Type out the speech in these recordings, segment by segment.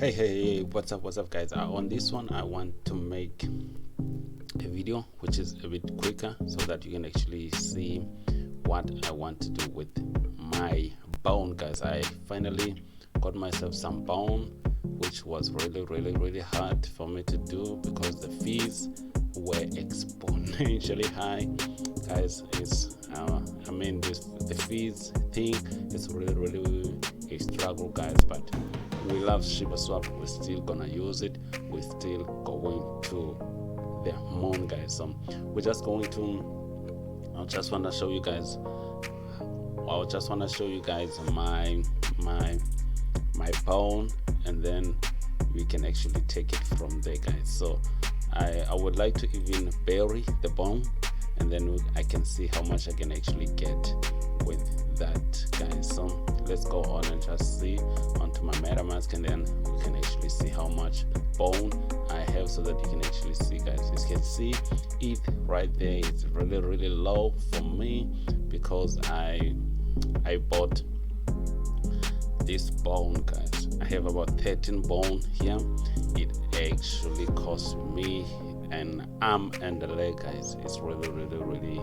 Hey, what's up guys? On this one I want to make a video which is a bit quicker so that you can actually see what I want to do with my bone, guys. I finally got myself some bone, which was really hard for me to do because the fees were exponentially high, guys. It's the fees thing is really a struggle, guys, but we love Shibaswap. We're still gonna use it. We're still going to the moon, guys. So we're just going to I just want to show you guys my bone, and then we can actually take it from there, guys. So I would like to even bury the bone, and then I can see how much I can actually get with that, guys. So let's go on and just see onto my MetaMask, and then we can actually see how much bone I have, so that you can actually see, guys. You can see it right there. It's really low for me because I bought this bone, guys. I have about 13 bone here. It actually cost me an arm and a leg, guys. It's really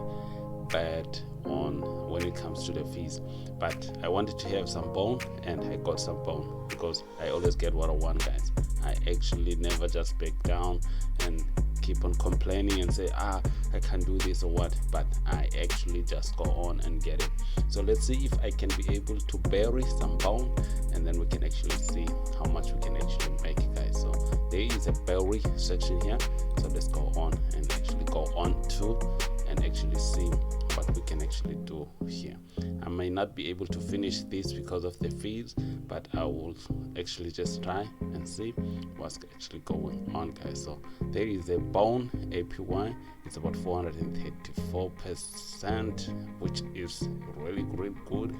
bad on when it comes to the fees, but I wanted to have some bone, and I got some bone because I always get what I want, guys. I actually never just back down and keep on complaining and say I can't do this or what, but I actually just go on and get it. So let's see if I can be able to bury some bone, and then we can actually see how much we can actually make, guys. So there is a bury section here, so let's go on and actually go on to and actually see what we can actually do here. I may not be able to finish this because of the fees, but I will actually just try and see what's actually going on, guys. So there is a bone APY. It's about 434%, which is really good.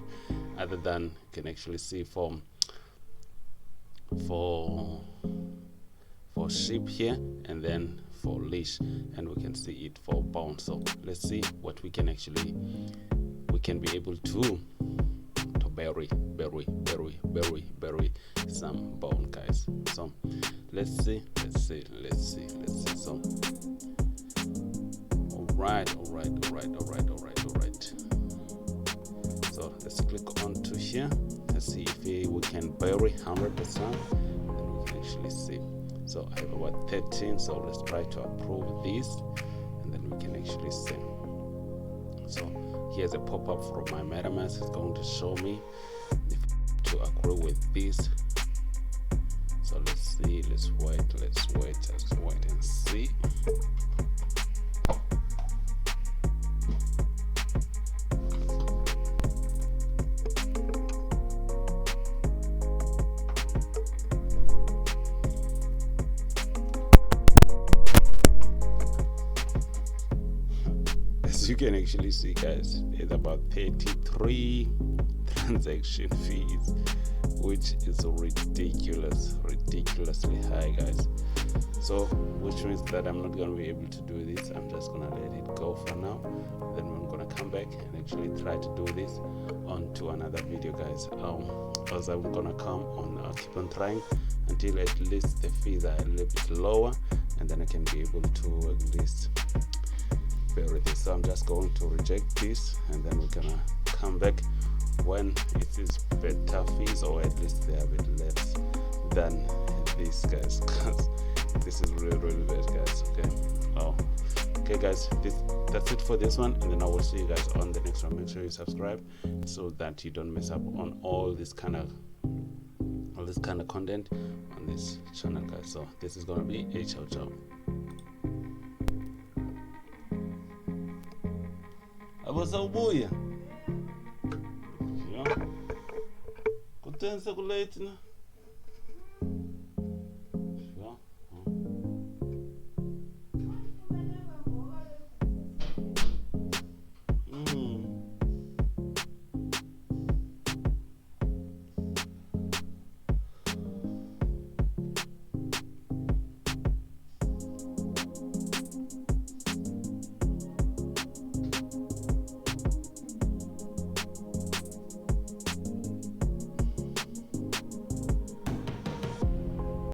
Other than you can actually see for sheep here, and then for leash, and we can see it for bone. So let's see what we can be able to bury some bone, guys. So let's see. So all right. So let's click onto here. Let's see if we can bury 100%, and we can actually see. So I have about 13, so let's try to approve this, and then we can actually see. So here's a pop-up from my MetaMask. It's going to show me if to agree with this. So let's see, let's wait and see. You can actually see, guys, it's about 33 transaction fees, which is ridiculously high, guys. So which means that I'm not going to be able to do this. I'm just going to let it go for now, then I'm going to come back and actually try to do this onto another video, guys. As I'm going to come on, I'll keep on trying until at least the fees are a little bit lower, and then I can be able to at least bury this. So I'm just going to reject this, and then we're gonna come back when it is better fees, or at least they are a bit less than this, guys, because this is really bad, guys. Okay guys, that's it for this one, and then I will see you guys on the next one. Make sure you subscribe so that you don't miss up on all this kind of content on this channel, guys. So this is gonna be a ciao. Abasawubuya. Yeah. Kutense kulate na.